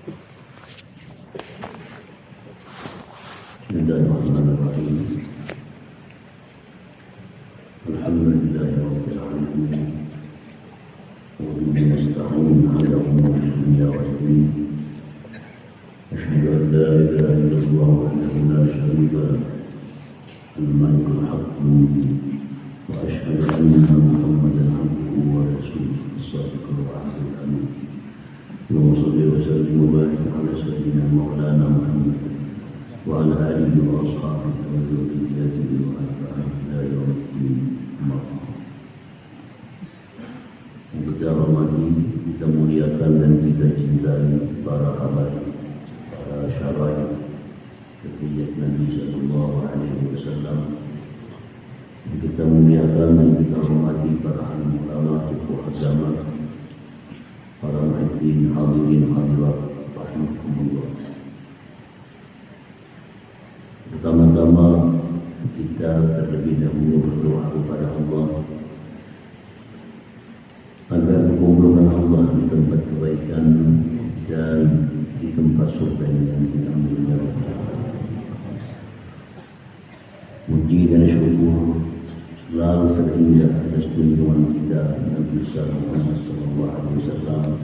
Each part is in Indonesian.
Bismillahirrahmanirrahim. Alhamdulillahirabbil alamin. Wa bihi nasta'in 'ala umuri dunya waddin. Asyhadu an la ilaha illallah wahdahu la syarika lahu, al-malikul haqq, wa asyhadu anna Muhammadan 'abduhu wa rasuluhu, as-sadiqul wa'dul amin. Allahumma shalli wa sallim wa barik 'ala sayyidina maulana Muhammad wa ala alihi wa ashabihi wa dzurriyyatihi wa atba'ihi ila yaumiddin. Yang kita hormati, kita muliakan dan kita cintai para habaib, para syara'i kekayaan Nabi sallallahu alaihi wasallam. Yang kita muliakan dan kita hormati para ulama, tokoh agama, para muhibbin, hadirin hadirat rahimakumullah. Pertama-tama kita terlebih dahulu berdoa kepada Allah agar mengumpulkan Allah di tempat kebaikan dan di tempat surga yang diambilnya. Puji dan syukur selalu terindah atas junjungan kita Nabi Muhammad SAW,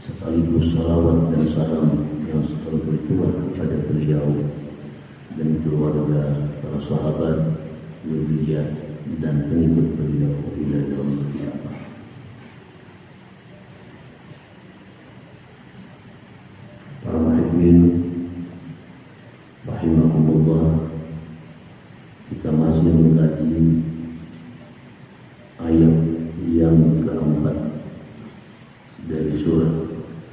sekaligus salawat dan salam yang selalu bertuah kepada beliau dan keluarga, para sahabat, zuriyat dan pengikut beliau hingga yaumil qiyamah. Para muhibbin rahimakumullah, kita masih mengkaji ayat yang keempat dari surah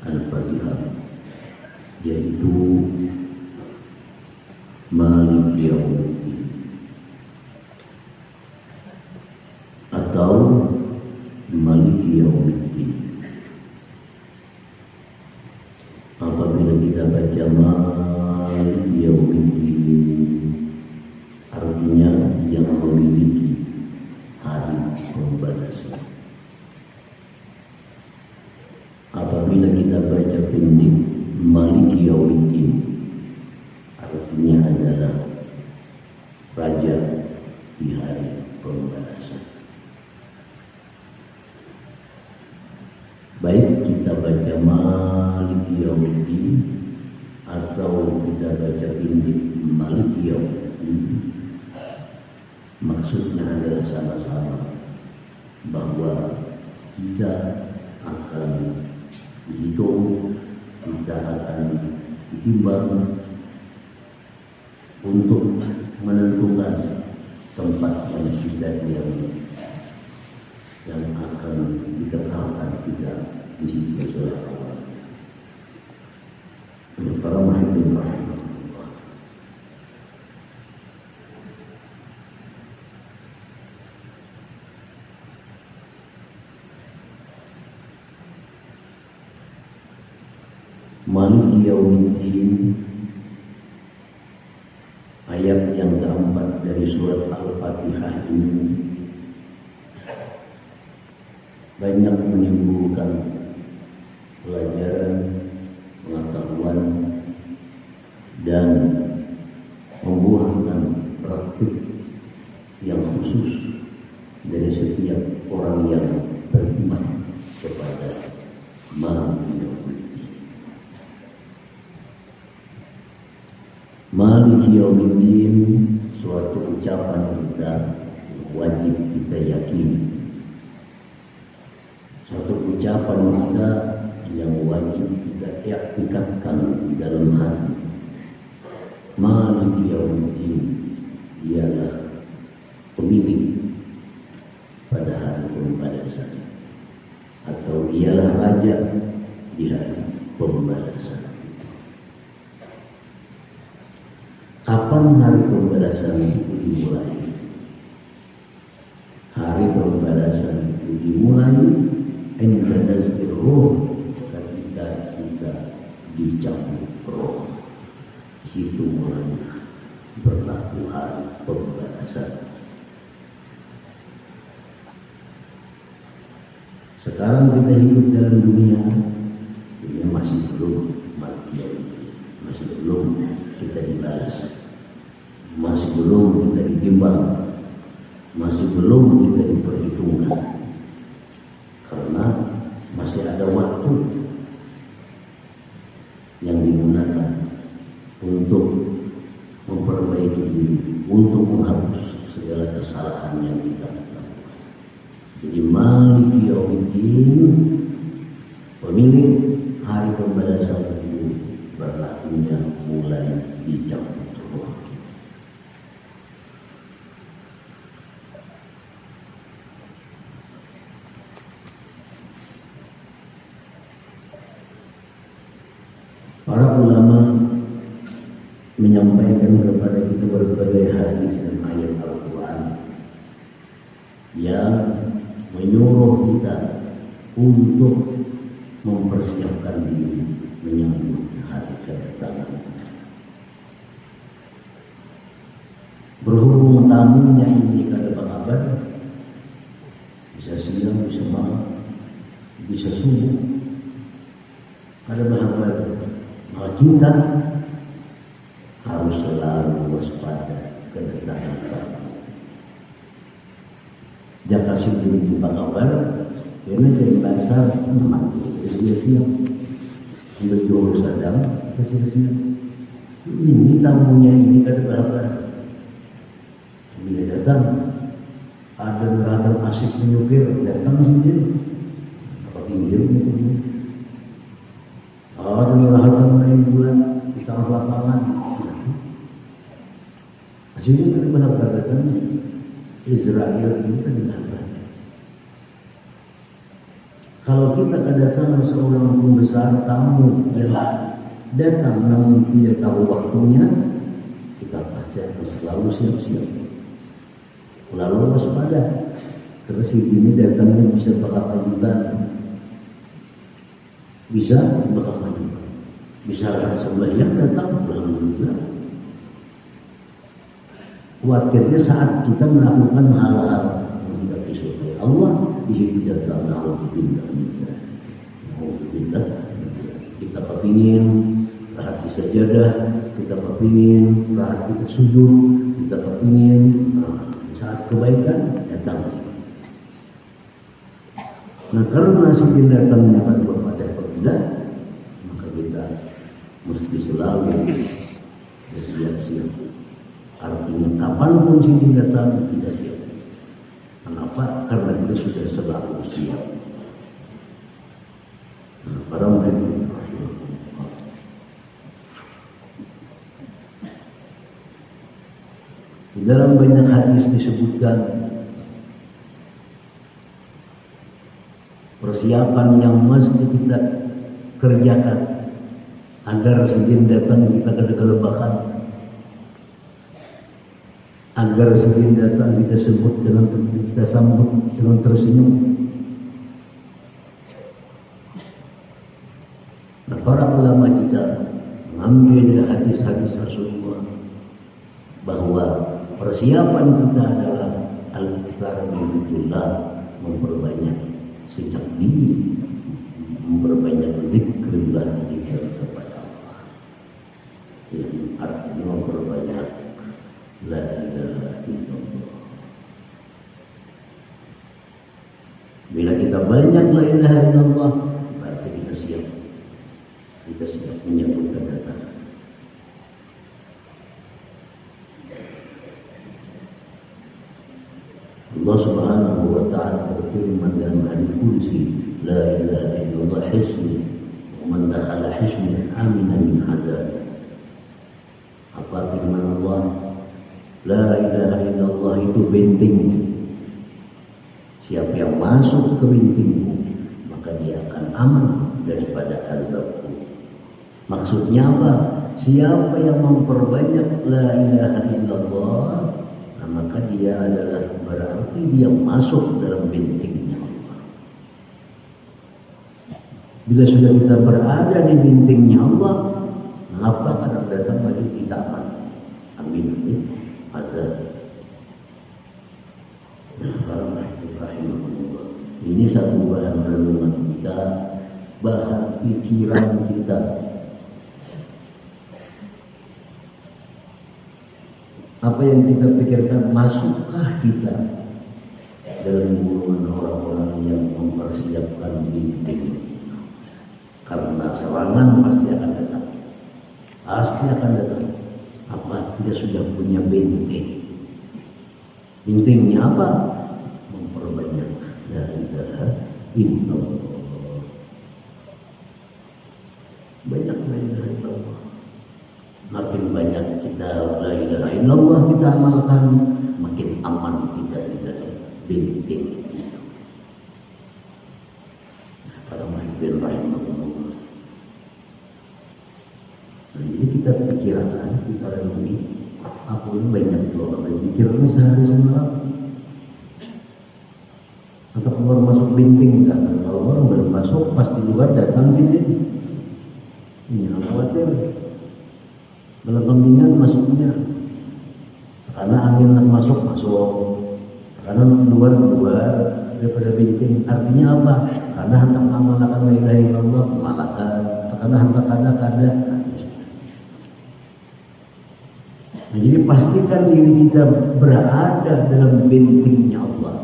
Al-Fatihah, yaitu Maliki Yaumiddin atau Maliki Yaumiddin. Apabila kita baca Maliki Yaumiddin, artinya yang memiliki hari pembalasan. Apabila kita baca pendek Maliki Yaumiddin, artinya adalah raja di hari pembalasan. Baik kita baca Maliki Yaumiddin atau kita baca pendek Maliki Yaumiddin, maksudnya adalah sama-sama bahwa kita akan dihitung, kita akan ditimbang untuk menentukan tempat yang kita diami, yang akan dikekalkan kita di situ oleh Allah. Para muhibbin rahimahullah, Maliki Yaumiddin, ayat yang keempat dari surat Al-Fatihah ini banyak menimbulkan pelajaran, pengetahuan, dan membuahkan praktik yang khusus dari setiap orang yang beriman kepada Maliki Yaumiddin. Maliki Yaumiddin suatu ucapan kita wajib kita yakini, suatu ucapan kita yang wajib kita iktikadkan di dalam hati. Maliki Yaumiddin ialah pemilik pada hari pembalasan, atau ialah raja di hari pembalasan. Kapan hari pembalasan itu dimulai? Hari pembalasan itu dimulai inda nazil ruh, ketika kita dicabut roh. Di situ mulai berlaku hari pembalasan. Sekarang kita hidup dalam dunia masih belum mati, masih belum kita dibalas, masih belum kita ditimbang, masih belum kita diperhitungkan, karena masih ada waktu yang digunakan untuk memperbaiki diri, untuk menghapus segala kesalahan yang kita lakukan. Jadi Maliki Yaumiddin, pemilik hari pembalasan itu, berlakunya mulai dicabut roh kita. Para ulama menyampaikan kepada kita berbagai hadis dan ayat Al-Quran yang menyuruh kita untuk mempersiapkan diri menyambut hari kedatangan. Berhubung tamunya ini kada berkabar, bisa siang, bisa malam, bisa subuh, kada berkabar. Maka kita harus selalu waspada kedatangan tamu. Jika sudah jumpa kabar, karena jadi basar mati. Dia siap untuk jauh sadar, dia siap. Ini tamunya ini kada berkabar. Bila datang, ada neraca asik menyupir, datang sendiri. Apa pinggir itu? Ada neraca main bulan di tengah lapangan. Hasilnya kan benar-benar Israel ini kan berkabar. Kalau kita kedatangan seorang pembesar tamu lelah datang namun tidak tahu waktunya, kita pasti harus selalu siap-siap. Lalu waspada, karena si ini datangnya bisa berapa juta, bisa berapa juta, bisa sembahyang datang alhamdulillah. Khawatirnya saat kita melakukan hal-hal yang tidak disukai Allah, di situ datang alhamdulillah. Kita kepingin rahat di sajadah, kita kepingin rahat kita sujud, kita kepingin saat kebaikan datang. Nah, karena si datangnya pada apabila, maka kita mesti selalu bersiap-siap. Artinya kapanpun si datang tidak siap. Kenapa? Karena kita sudah selalu siap. Nah, para murid di dalam banyak hadis disebutkan persiapan yang mesti kita kerjakan agar sebelum datang kita kada kelebakan, agar sebelum datang kita sebut dengan kita sambut dengan tersenyum. Nah, para ulama kita mengambil dari hadis-hadis Rasulullah bahwa persiapan kita adalah al-iksar bidzikrillah, memperbanyak sejak dini, memperbanyak zikrillah, zikir kepada Allah. Yang artinya memperbanyak la ilaha illallah. Bila kita banyak la ilaha illallah, berarti kita siap. Kita siap menyambut kedatangan. Allah Subhanahu wa ta'ala berfirman dalam hadis qudsi, la ilaha illallah hisni, wa man dakhala hisni amina min hazab. Apa firman Allah? La ilaha illallah itu benteng. Siapa yang masuk ke bentengku, maka dia akan aman daripada azabku. Maksudnya apa? Siapa yang memperbanyak la ilaha illallah, maka dia adalah berarti dia masuk dalam bentengnya Allah. Bila sudah kita berada di bentengnya Allah, maka akan datang pada kita aman. Amin. Azab. Ini satu bahan renungan kita bahan pikiran kita. Apa yang kita pikirkan, masukkah kita dalam golongan orang-orang yang mempersiapkan binting? Karena serangan pasti akan datang. Pasti akan datang. Apa kita sudah punya binting? Bintingnya apa? Memperbanyak la ilaha illallah. Banyak la ilaha illallah. Makin banyak kita la ilaha illallah kita amalkan, makin aman kita di dalam binting itu. Para mahibin rahimahullah. Jadi kita pikirkan, kita renungi, aku ini banyak doa berzikir ini sehari semalam. Atau keluar masuk binting kan? Kalau orang belum masuk, pasti luar datang sini. Ini khawatir. Dalam pembinaan masuknya, karena angin nak masuk, karena luar daripada binting. Artinya apa? Karena hendak mengamalkan la ilaha illallah, malaikat. Karena hendak kada. Nah, jadi pastikan diri kita berada dalam bintingnya Allah.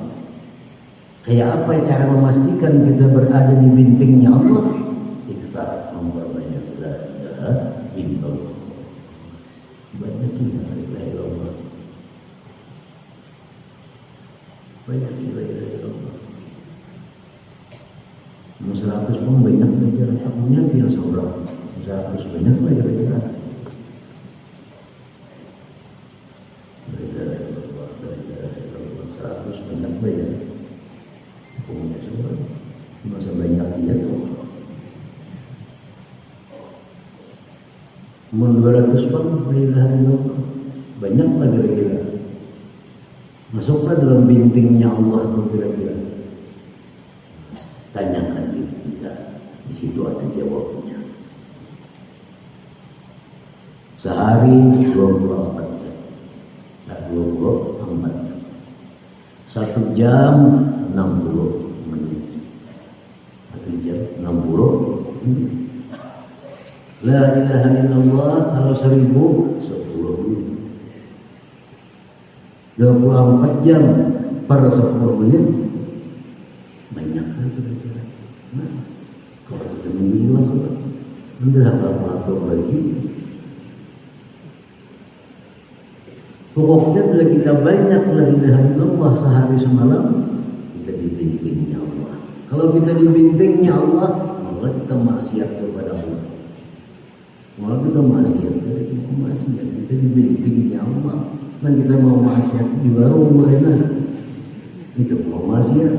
Kayak apa cara memastikan kita berada di bintingnya Allah? Kita memperbanyak la ilaha illallah. Banyak la ilaha illallah. Banyak la ilaha illallah. 100 pun banyak belajar. Takunya dia seorang 100 banyak belajar. Masa banyak dia tuh. 200 pun la ilaha illallah. Banyak lah kira-kira. Masuklah dalam bintingnya Allah tuh kira-kira. Tanyakan diri kita, di situ ada jawabnya. Sehari 24 jam. 24 jam. 1 jam 60 menit. 1 jam 60 menit. La ilaha illallah kalau 1000 10 menit. 24 jam per 10 menit. Banyak kan kira-kira. Nah, kalau kita mengilah sudah. Anda akan atur lagi. Pokoknya bila kita banyak la ilaha illallah sehari semalam, kita di bintingnya Allah. Kalau kita di bintingnya Allah, malah kita maksiat kepada Allah. Malah kita maksiat, kita di bintingnya Allah. Dan kita mau maksiat di warung mereka, itu mau maksiat.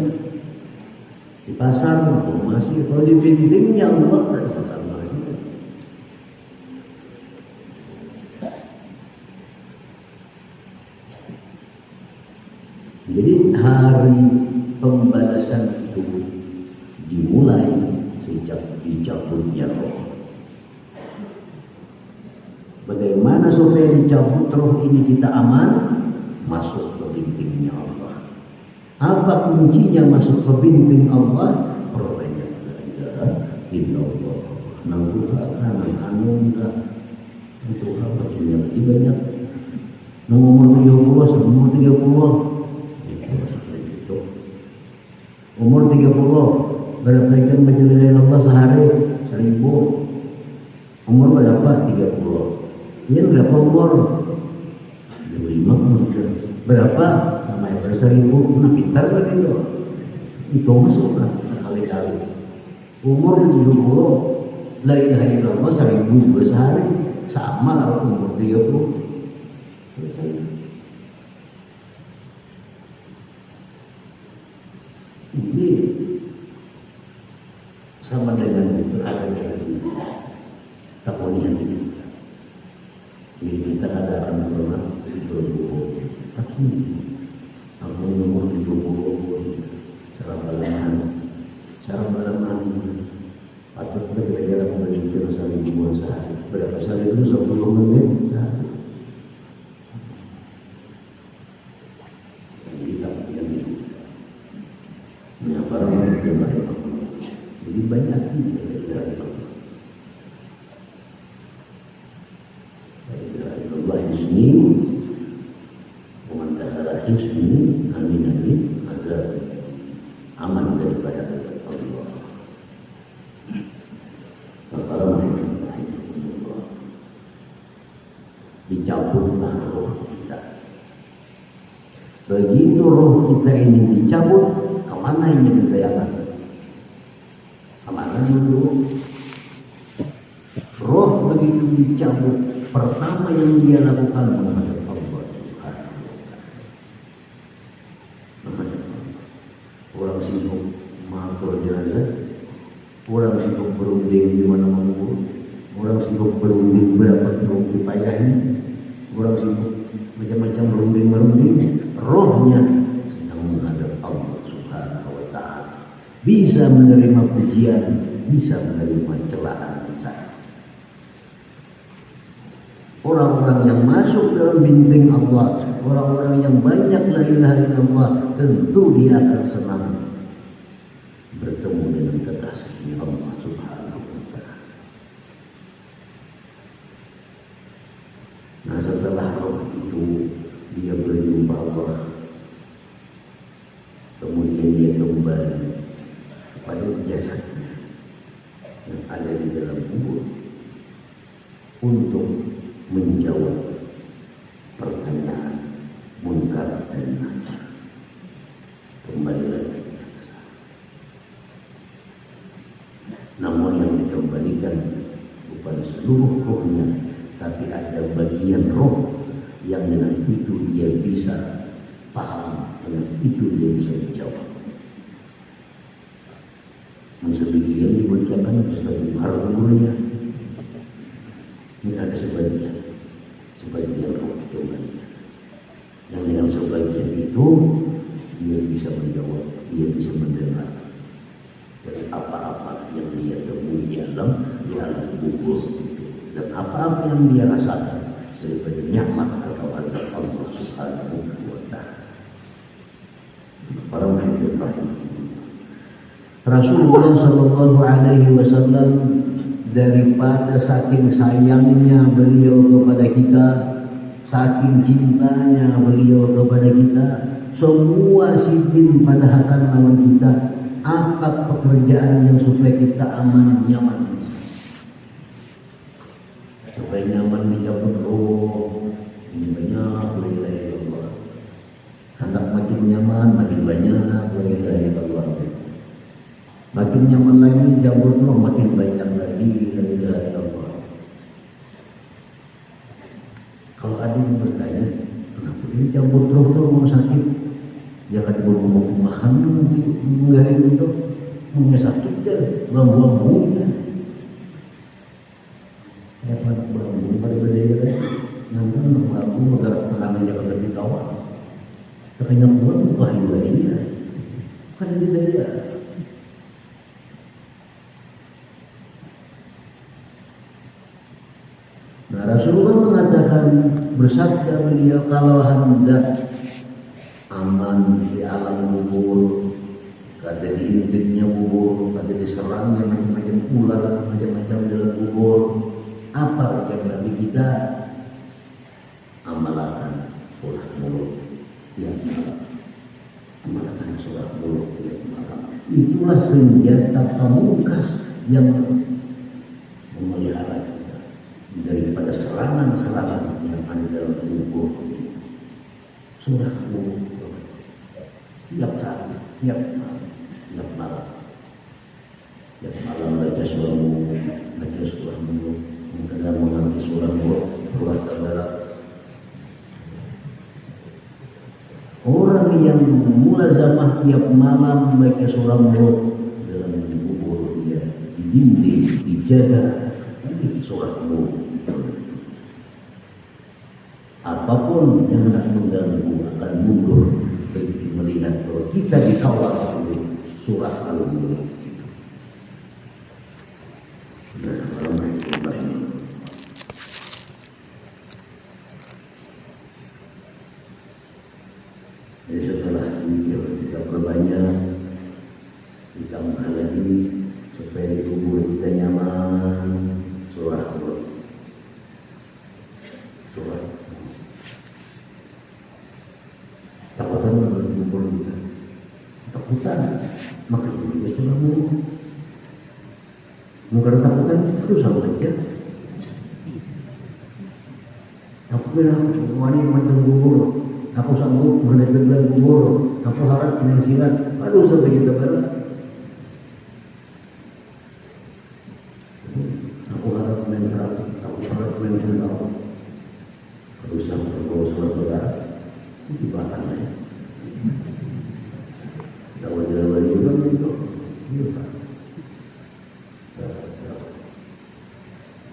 Di pasar mau maksiat. Kalau di bintingnya Allah, kita akan maksiat. Jadi hari pembalasan itu dimulai sejak dicabutnya roh. Bagaimana supaya dicabut roh ini kita aman? Masuk ke bintingnya Allah. Apa kuncinya masuk ke binting Allah? Perbanyak la ilaha illallah. Nangguhakan, anungkah. Untuk apa kita lebih banyak? Nomor 30, nomor 30. Umur 30, berapa jam baca la ilaha illallah sehari? 1000. Umur berapa? 30. Ini berapa umur? 25 umur. Berapa? Namanya ber 1000. Nah pintar kan itu? Itu masuk kan kali-kali. Umur 70, la ilaha illallah 1000 juga sehari. Sama lah umur 30. Ini sama dengan itu ada dari takonian kita. Jadi kita ada akan pernah berbohong. Tapi aku umur 70, cara balaman patut kira-kira memiliki saling dua sehari. Berapa sehari itu 10 menit sehari. Jadi banyak sih husni wa man dakhala husni amin amin agar aman daripada azab Allah. Dicabutlah roh kita. Begitu roh kita ini dicabut, kemana ini berdayakan? Kemana dulu? Roh begitu dicabut, pertama yang dia lakukan menghadap Allah Subhanahu wa Ta'ala. Orang sibuk mengatur jenazah, orang sibuk berunding di mana mau, orang sibuk berunding berapa yang dipayahi, orang sibuk macam-macam berunding, rohnya sedang menghadap Allah Subhanahu wa Ta'ala. Bisa menerima pujian, bisa menerima celaan di sana. Orang-orang yang masuk dalam bintang Allah, orang-orang yang banyak la ilaha illallah, tentu dia akan senang bertemu dengan kekasihnya Allah Subhanahu wa Ta'ala. Nah, setelah roh itu dia berjumpa Allah, kemudian dia kembali kepada jasadnya yang ada di dalam kubur untuk menjawab pertanyaan munkar dan nakir. Kembali lagi ke sana. Namun yang dikembalikan bukan seluruh rohnya, tapi ada bagian roh yang dengan itu dia bisa paham, dengan itu dia bisa menjawab. Sebagian dibacakan Ustaz Bukhari umurnya. Ini ada sebagian roh kembali. Yang dengan sebagian itu dia bisa menjawab, dia bisa mendengar dari apa-apa yang dia temui di alam kubur itu, dan apa-apa yang dia rasakan daripada nikmat atau azab Allah Subhanahu wa Ta'ala. Para muhibin Rasulullah Sallallahu Alaihi Wasallam, daripada saking sayangnya beliau kepada kita, saking cintanya beliau kepada kita, semua sidin pada akan lawan kita, angkat pekerjaan yang supaya kita aman nyaman, supaya nyaman dicabut roh. Ini banyak la ilaha illallah. Hendak makin nyaman, makin banyak la ilaha illallah. Makin nyaman lagi cabut roh, makin banyak lagi la ilaha illallah. Kalau ada yang bertanya, kenapa ini cabut roh itu mau sakit? Jangan dibawa-bawa makan enggak itu punya sakit deh, bambu-bambunya. Ya pada bambu pada berdaya, nanti bambu bergerak tangannya pada di kawah. Terkena bulan bahaya ini, kan tidak. Nah, Rasulullah mengatakan, bersabda beliau, kalau hendak aman di alam kubur, kada diintipnya kubur, kada diserangnya macam-macam ular, macam-macam dalam kubur, apa yang bagi kita? Amalkan surah mulut tiap malam. Amalkan surah mulut tiap malam. Itulah senjata pamungkas yang memelihara kita daripada serangan-serangan yang ada dalam kubur. Surah mulut tiap hari, tiap malam baca surah mulut, kadang mengerti surah mulut, surah terdalam. Orang yang mulazamah tiap malam baca surah mulut dalam kubur, dia dibimbing, dijaga surah mulut. Apapun yang hendak mengganggu akan mundur begitu melihat bahwa kita dikawal oleh surah al-mulk. Jadi setelah video kita perbanyak, ditambah lagi supaya tubuh kita nyaman, surah al-mulk. Surah Bukan takutan itu sama aja. Aku bilang wanita macam kubur, aku sanggup menekan kubur, aku harap penghasilan. Aduh sampai kita balik. Aku harap mental, aku harap mental. Kalau sampai bawa surat berat, itu bahkan ya. Tak wajar lagi juga itu.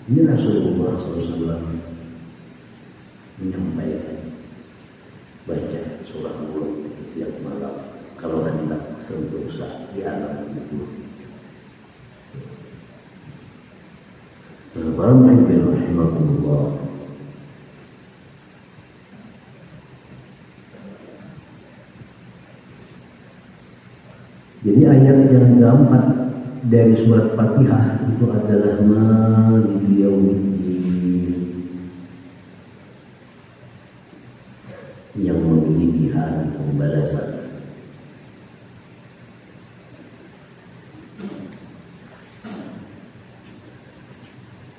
Ini Rasulullah SAW menyampaikan baca surah Mulk setiap malam kalau hendak sentosa di alam kubur. Para pemimpin rahimahullah, jadi ayat yang keempat dari surat Fatihah itu adalah Maliki Yaumiddin, yang memiliki hari pembalasan.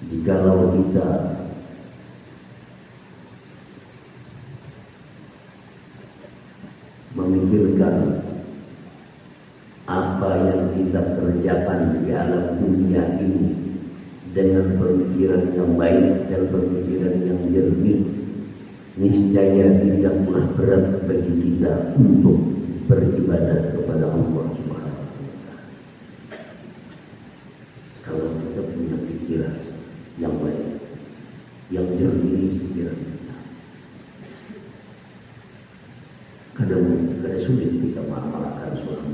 Jikalau kita memikirkan apa yang kita kerjakan di alam dunia ini dengan pemikiran yang baik dan pemikiran yang jernih, niscaya tidaklah berat bagi kita untuk beribadah kepada Allah Subhanahu wa Ta'ala. Kalau kita punya pikiran yang baik, yang jernih pikiran kita, kadang sulit kita mengamalkan surah.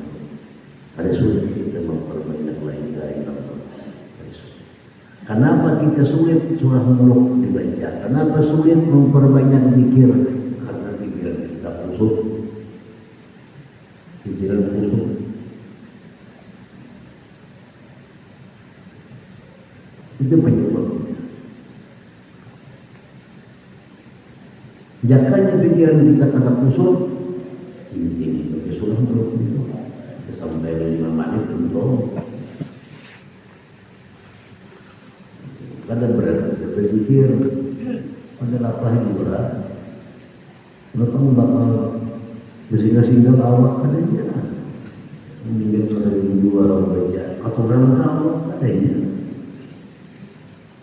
Ada sulit kita memperbanyak la ilaha illallah. Kenapa kita sulit surah Mulk dibaca? Kenapa sulit memperbanyak zikir? Karena pikiran kita kusut. Pikiran kusut. Itu penyebabnya. Jakanya pikiran kita kena kusut, ini baca surah Mulk itu. Sampai 5 menit untuk kadang berat kita berpikir pada lapah juga kamu bakal bersinggah-singgah awak kadangnya mungkin kalau dua baca atau berapa awak kadangnya.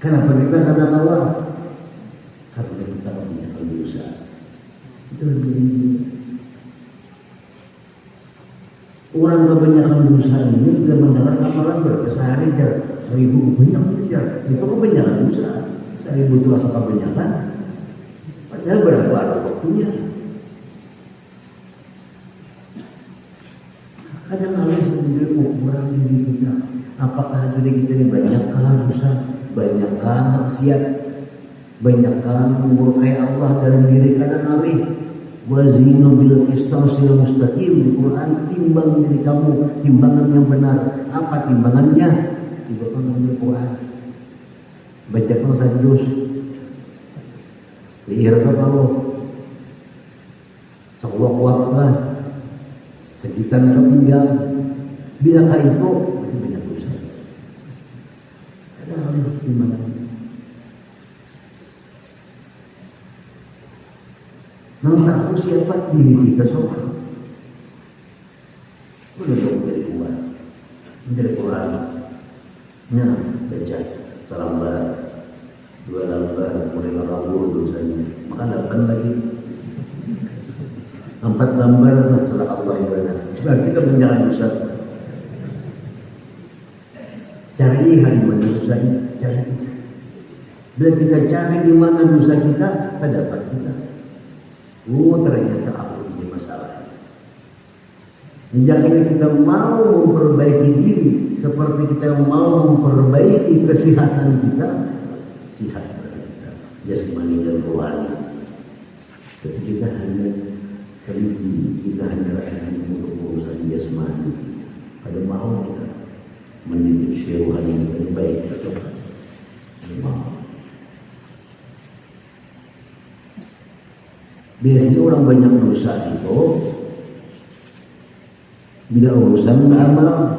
Kenapa kita kadang awak? Karena kita punya dosa. Itu lebih. Orang kebanyakan dosa ini sudah mendengar amalan sehari jar 1000 banyak jar. Itu kebanyakan dosa. 1000 itu asal kebanyakan. Padahal berapa ada waktunya. Kadang-kadang sendiri ukuran diri kita. Apakah diri kita ini banyakkah dosa, banyakkah maksiat, banyakkah murkai Allah dalam diri kadang-kadang. Wazinu bil qistasil mustaqim, di Quran timbang diri kamu timbangan yang benar. Apa timbangannya? Timbangan Al-Quran. Bacakan sajus diirka Allah sewak-waklah sekitar kepinggang. Bilakah itu banyak dosa. Ada harus timbangan. Namun tahu siapa diri kita soal. Udah dong dari kuat, dari Quran. Nah, baca selambar, 2 lembar, mulai kabur dosanya. Maka 8 lagi, 4 lembar masalah Allah ibadah. Berarti kita menjalan dosa. Cari di mana dosanya, cari. Bila kita cari di mana dosa kita, dapat kita. Ternyata aku ini masalah. Jangan kita mau memperbaiki diri seperti kita mau memperbaiki kesehatan kita, sehat kita, jasmani dan rohani. Tapi kita hanya teliti, kita hanya rakyat untuk urusan jasmani. Ada mau kita mendidik rohani yang baik atau mau. Biasanya orang banyak dosa itu bila urusan amal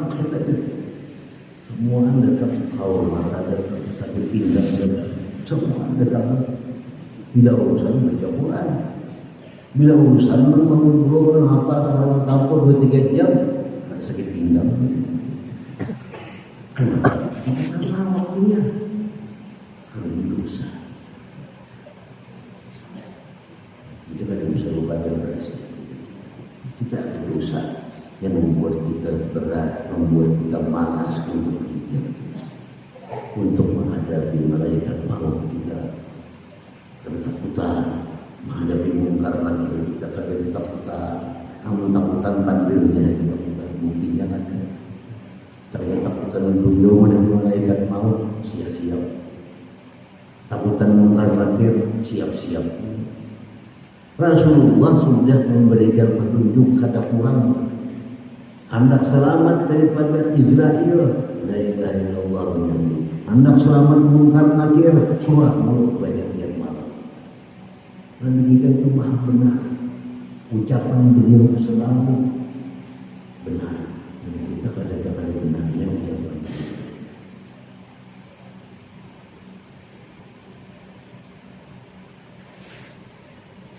semua anda tetap haul ada sakit pinggang ada semua ada kamu. Bila urusan baca Quran, bila urusan mengobrol apa orang tampil 2-3 jam ada sakit pinggang. Kenapa? Karena waktunya karena dosa. Kita tidak bisa lupa dan bersih. Kita ada dosa yang membuat kita berat, membuat kita malas untuk berpikir, untuk menghadapi malaikat maut kita, ketakutan menghadapi mungkar nakir kita, ketakutan, namun takutan pandirnya kita bukan buktinya kan. Saya takutan dunia menghadapi malaikat maut, siap-siap. Takutan mungkar nakir, siap-siap. Rasulullah sudah memberikan petunjuk kata Quran. Hendak selamat daripada Israel, la ilaha illallah. Hendak selamat mungkar nakir, surah mulut banyak yang malam. Dan kita itu maha benar. Ucapan beliau selalu benar. Dan kita kadang-kadang benarnya ucapan.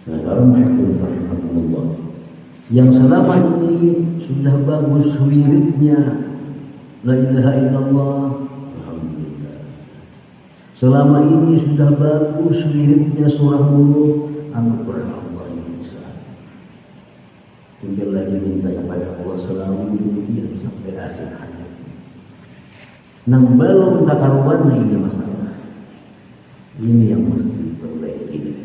Sekarang rahimahullah, yang selama ini sudah bagus wiridnya la ilaha illallah, alhamdulillah. Selama ini sudah bagus wiridnya surah mulut, anugerah Allah yang besar. Tinggal lagi minta kepada Allah selalu demikian sampai akhir hayat. Nang belum takaruan ini masalah. Ini yang mesti diperbaiki.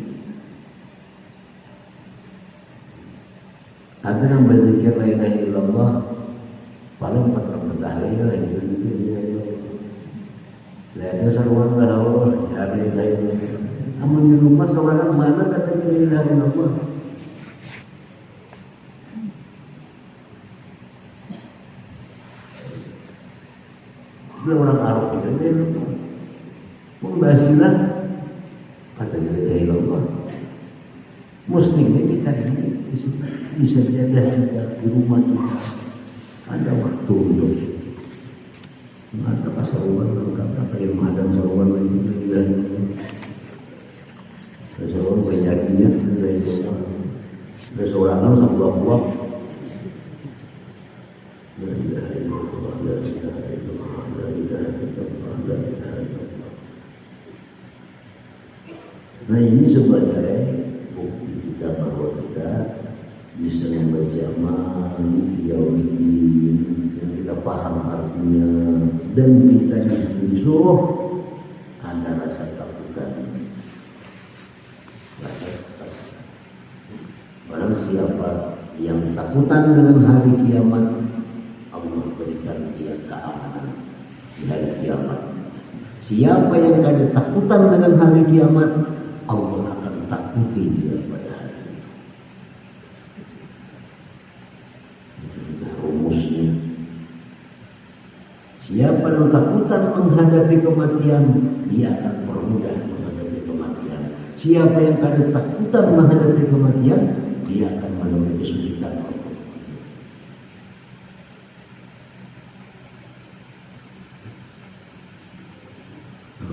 Ada yang berzikir la ilaha illallah paling 4 tahun ya itu la ilaha illallah hari saya amun di rumah seorang mana kata la ilaha illallah dia orang Arab itu dia membahasilah kata la ilaha illallah mestinya kita ini bisa jaga kita di rumah kita ada waktu untuk ada pasaruan kata yang madam saruan lagi dan saruan banyaknya dari seorang satu buah la ilaha illallah la ilaha illallah la ilaha illallah la ilaha illallah. Nah ini sebagai bukti kita bahwa kita bisa membaca Maliki Yaumiddin yang kita paham artinya dan kita disuruh ada rasa takutan. Barang siapa yang takutan dengan hari kiamat, Allah berikan dia keamanan di hari kiamat. Siapa yang ada takutan dengan hari kiamat, Allah akan takuti dia pada hari kiamat. Rumusnya, siapa yang takutan menghadapi kematian, dia akan permudah menghadapi kematian. Siapa yang ada takutan menghadapi kematian, dia akan menemui kesulitan.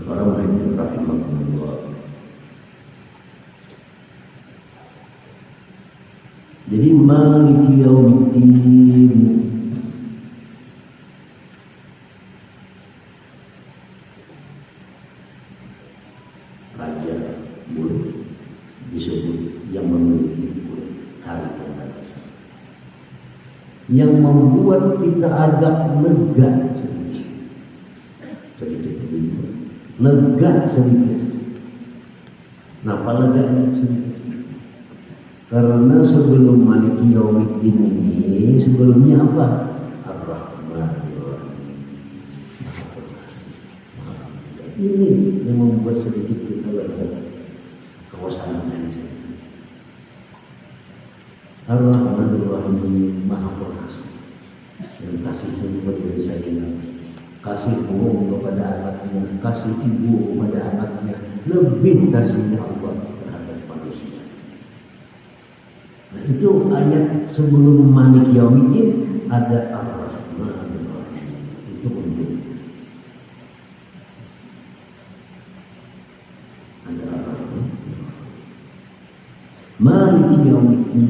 Orang yang rahimahullah. Jadi Maliki Yaumiddin raja mulut disebut yang memiliki hari kiamat, yang membuat kita agak lega sedikit lega sedikit. Kenapa leganya sedikit? Karena sebelum Maliki Yaumiddin ini sebelumnya apa? Ar-Rahmanir-Rahim. Ini yang membuat sedikit kita lega kekuasaan ini. Ar-Rahmanir-Rahim Maha Pengasih, yang kasih kepada Sayyidina, kasih burung kepada anaknya, kasih ibu kepada anaknya, lebih kasihnya Allah terhadap manusia. Nah, itu ayat sebelum Maliki Yaumiddin ada Ar-Rahmanir-Rahim. Itu untuk Ada apa? Maliki yaumiddin.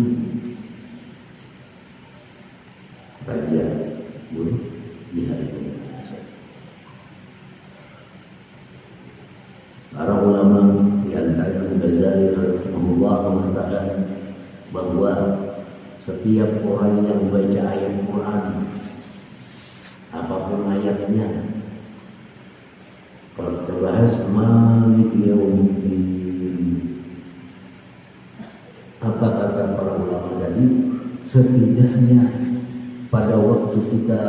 Baca dulu di hari kiamat. Para ulama di antara Ghazali rahimahullah mengatakan bahwa setiap orang yang baca ayat Quran, apapun ayatnya, kalau kita bahas Maliki yaumiddin, apa kata para ulama tadi? Setidaknya pada waktu kita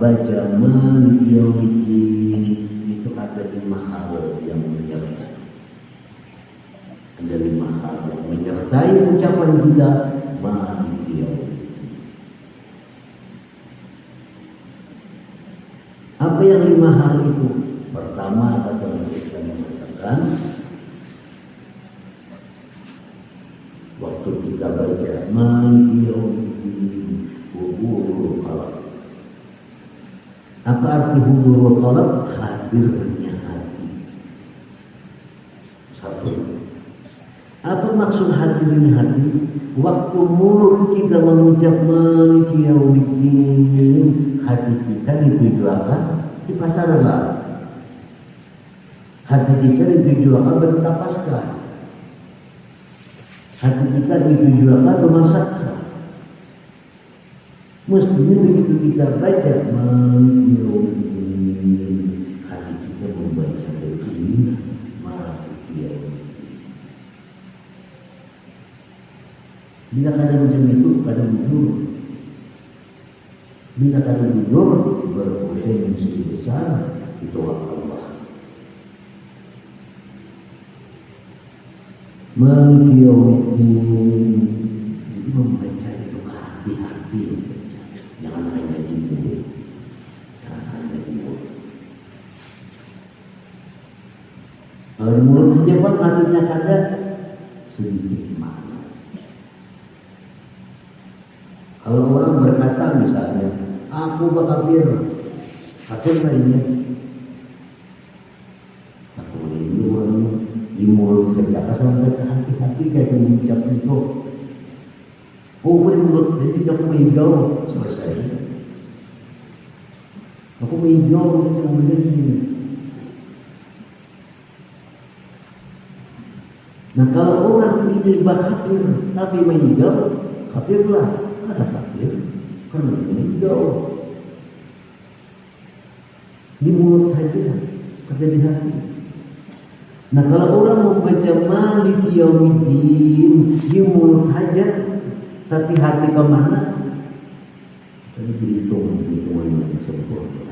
baca Maliki yaumiddin itu ada 5 hal yang menyertai. Ada 5 hal yang menyertai ucapan kita Maliki yaumiddin. Apa yang 5 hal itu? Pertama, kata mereka mengatakan waktu kita baca Maliki yaumiddin, hudurul qalb. Apa arti hudurul qalb? Hadirnya hati. Satu. Apa maksud hadirnya hati? Waktu mulut kita mengucap Maliki yaumiddin, hati kita ditujukan di pasaran lah. Hati kita ditujukan bertapaskan. Hati kita ditujukan bermasakan. Mestinya begitu kita baca Maliki yaumiddin, hati kita membaca begini Maliki yaumiddin. Bila kada macam itu, kada jujur. Bila kada jujur, berpotensi besar ditolak Allah. Maliki yaumiddin itu membaca itu hati-hati. Jangan hanya di mulut. Jangan hanya di mulut. Kalau di mulut saja pun artinya kada sedikit makna. Kalau orang berkata misalnya, aku berkafir, kafir lainnya. Aku ini orang di mulut kerja sampai ke hati-hati kayak mengucap itu. Oh, mulut jadi aku menghijau selesai. Aku menghijau macam begini. Nah, kalau orang ini berkafir tapi menghijau, kafirlah. Ada kafir karena menghijau. Di mulut saja, kerja di hati. Nah, kalau orang membaca Maliki yaumiddin di mulut saja, tapi hati kemana? Jadi dihitung yang sempurna.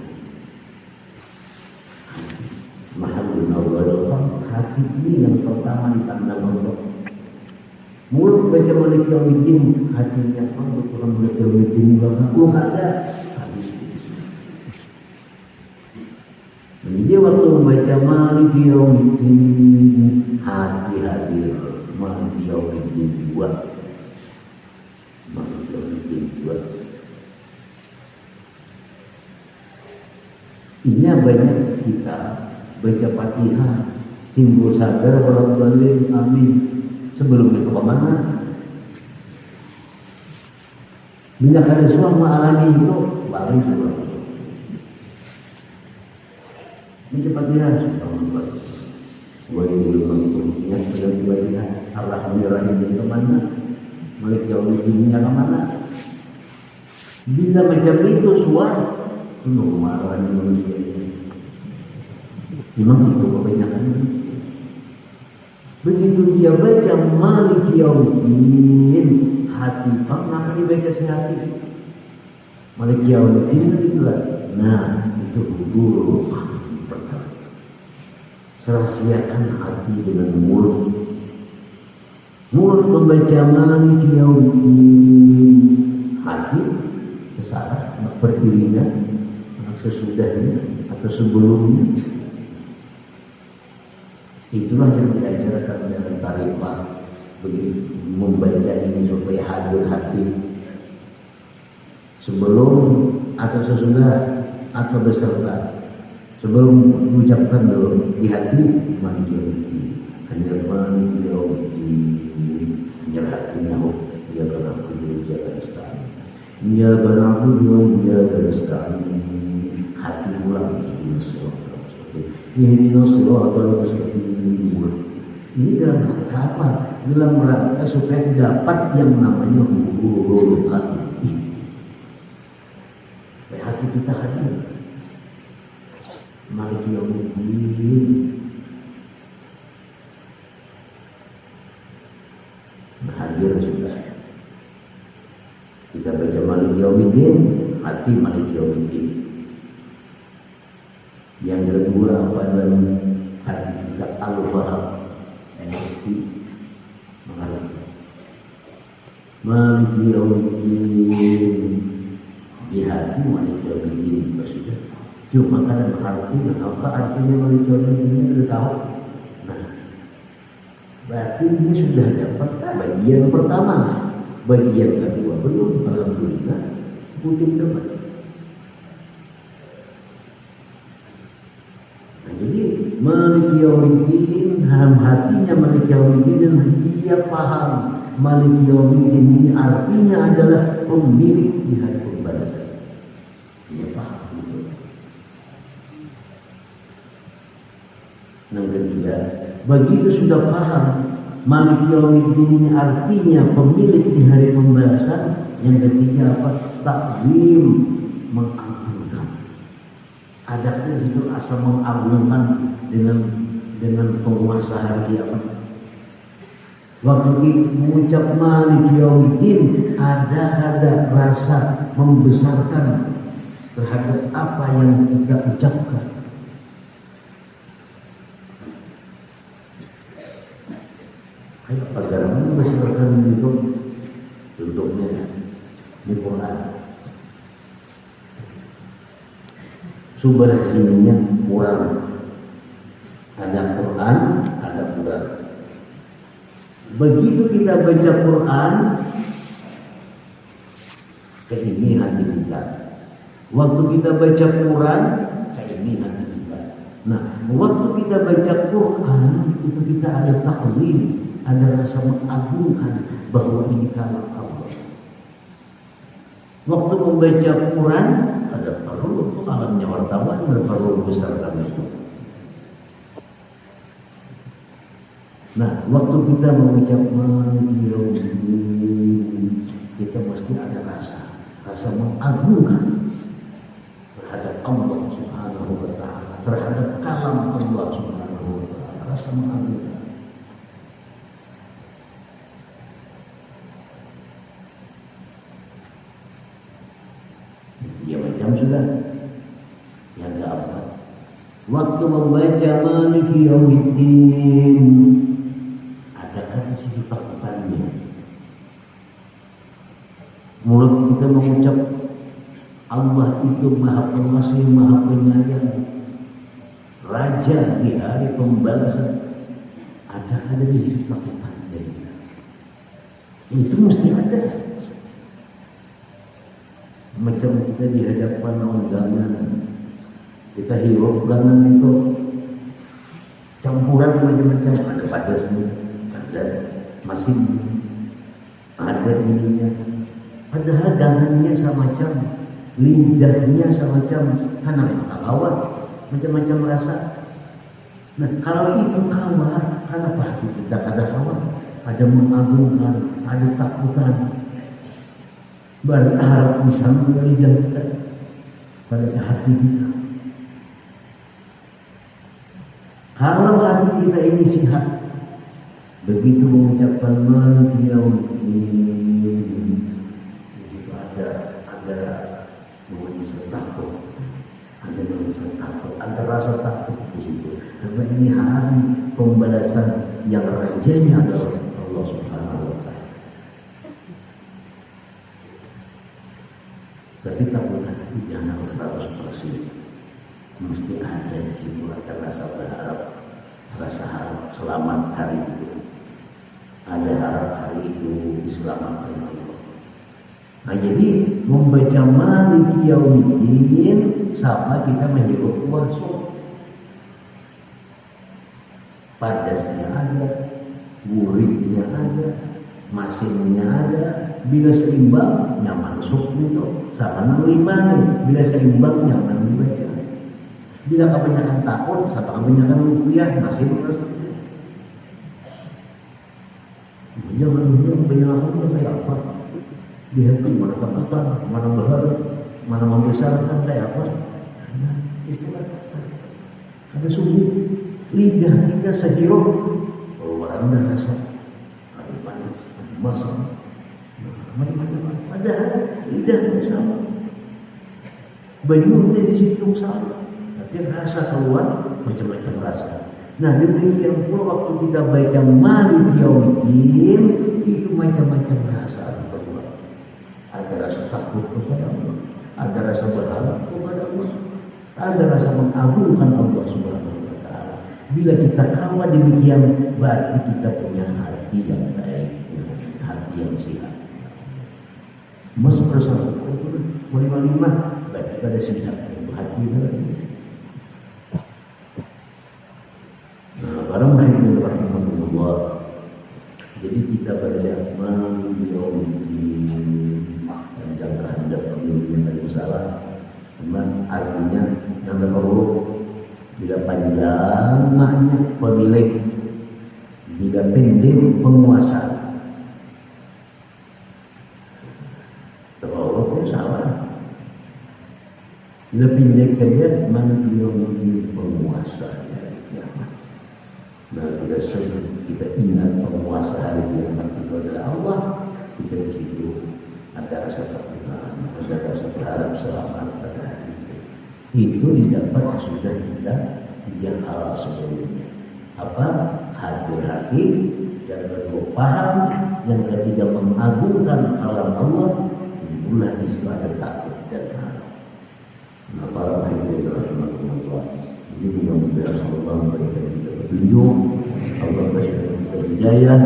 Mahalun Allah, hati ini yang pertama dipandang Allah. Mulut baca Maliki yaumiddin, hatinya Allah Tuhan Maliki yaumiddin aku ada. Habis. Jadi waktu membaca Maliki yaumiddin, hati hadir Maliki yaumiddin buat. Ini banyak kita baca Fatihah timbul sadar orang balik amin sebelum itu kemana? Bila kada suami alami itu balik sebelum baca Fatihah subhanallah. Sebagai belum ingat sudah Fatihah Ar-Rahmanir-Rahim itu kemana? Maliki yaumiddin kemana? Bila macam itu suara penuh kemarahan manusia ini. Memang itu kebanyakan. Begitu dia baca Maliki yaumiddin, hati maka dibaca sehati. Maliki yaumiddin itulah. Nah, itu hudurul qalb. Serahsiakan hati dengan mulut. Mulut membaca Maliki yaumiddin, hati kesalahan berdirinya sesudahnya atau sebelumnya. Itulah yang diajarkan dalam tarifah, begitu membaca ini supaya hadir hati sebelum atau sesudah atau beserta. Sebelum mengucapkan dulu di hati Maliki yaumiddin, Maliki yaumiddin. Menyerah nyawa ya karena kudu jaga nasta'in. Ya karena kudu jaga nasta'in. Hati ulang ini siratal mustaqim. Ini dalam rangka apa? Dalam rangka supaya dapat yang namanya hubungan hati. Supaya hati kita hadir. Maliki yaumiddin. Hadir sudah. Kita baca Maliki yaumiddin, hati Maliki yaumiddin. Yang kedua apa dalam hati kita al-faham, mengerti, mengalami. Maliki yaumiddin di hati Maliki yaumiddin sudah. Cuma kadang artinya apa artinya Maliki yaumiddin sudah tahu. Nah, berarti ini sudah dapat bagian pertama, bagian kedua belum. Alhamdulillah, ikutin depan. Jadi Maliki yaumiddin, hatinya Maliki yaumiddin dan dia paham Maliki yaumiddin ini artinya adalah pemilik di hari pembalasan. Dia paham itu. Yang ketiga, begitu sudah paham Maliki yaumiddin ini artinya pemilik di hari pembalasan. Yang ketiga apa? Takzim, mengagungkan. Adakah itu asal mengagungkan dengan penguasa hari kiamat. Waktu kita mengucap Maliki yaumiddin ada rasa membesarkan terhadap apa yang kita ucapkan. Ayo agar membesarkan itu bentuknya di Quran. Sumber sininya kurang. Ada Quran, ada Quran. Begitu kita baca Quran, kayak ini hati kita. Waktu kita baca Quran, kayak ini hati kita. Nah, waktu kita baca Quran, itu kita ada takzim, ada rasa mengagungkan bahwa ini kalam Allah. Waktu membaca Quran, ada perlu untuk alamnya wartawan, perlu besarkan itu. Nah, waktu kita mengucap Maliki yaumiddin, kita mesti ada rasa mengagungkan terhadap Allah Subhanahu wa taala, terhadap kalam Allah Subhanahu wa taala, rasa mengagungkan. Ya macam sudah. Yang keempat, waktu membaca Maliki yaumiddin, adakah di situ takutannya? Mulut kita mengucap Allah itu Maha Pengasih, Maha Penyayang, Raja di hari pembalasan. Adakah di situ takutannya? Itu mesti ada. Macam kita di hadapan undangan, kita hirup gangan itu campuran macam-macam, ada pedasnya, ada masin, ada ininya. Padahal gangannya semacam, lidahnya semacam, karena kawat, macam-macam rasa. Nah, kalau itu kawat, kenapa hati kita ada kawat? Ada mengagungkan, ada takutan. Berharap bisa lidah kita pada hati kita. Kalau hati kita ini sehat, begitu mengucapkan Maliki yaumiddin, itu ada nuansa takut, ada rasa takut di situ. Karena ini hari pembalasan yang rajanya adalah Allah Subhanahu wa taala. Tapi takutkan itu jangan 100%. Mesti ada di situ ada rasa berharap, rasa harap selamat hari itu. Ada harap hari itu diselamatkan Allah. Nah, jadi membaca Maliki yaumiddin sama kita menyebut puasa. padasnya ada, gurihnya ada, masinnya ada. Bila seimbang nyaman supnya sama nuliman. Bila seimbang nyaman dibaca. Bila kebanyakan takut sama kebanyakan rupiah masih merasa. Jangan kebanyakan saya apa? Lihat mana tempatan, mana bahar, mana membesarkan saya apa? Nah, itulah. Ada sungguh lidah kita sehirup orang dah rasa ada panas, ada masak, macam-macam. Padahal lidahnya sama. Banyak di situ sama, tapi rasa keluar macam-macam rasa. Nah demikian pula waktu kita baca Malik Yaumiddin itu macam-macam rasa keluar. Ada rasa takut kepada Allah, ada rasa berharap kepada Allah, ada rasa mengagungkan Allah Subhanahu wa Ta'ala. Bila kita kawal demikian, berarti kita punya hati yang baik, hati yang sehat. Mas bersama lima berarti pada sehat hati yang. Nah, para muhibbin rahimahullah. Jadi kita baca Malik Yaumiddin dan jangka hendak pemiliknya tadi salah. Cuman artinya yang terlalu bila panjang maknya pemilik, bila pendek penguasa. Terlalu pun salah. Bila pendek saja Malik Yaumiddin penguasa. Nah, kita ingat penguasa hari kiamat itu adalah Allah. Kita di situ ada rasa takut, ada rasa berharap selamat pada hari itu. Itu didapat sesudah kita 3 hal sebelumnya. Apa? Hati-hati, yang kedua paham, yang ketiga mengagungkan kalam Allah, itulah istilah takut dan harap. Nah, para hadirin rahimahullah, ini mudah-mudahan Allah memberikan kita petunjuk, Allah berikan kita hidayah,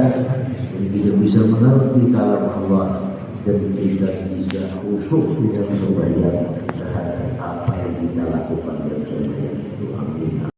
kita bisa mengerti kalam Allah dan kita bisa khusyuk di dalam sembahyang terhadap apa yang kita lakukan dalam sembahyang itu. Amin.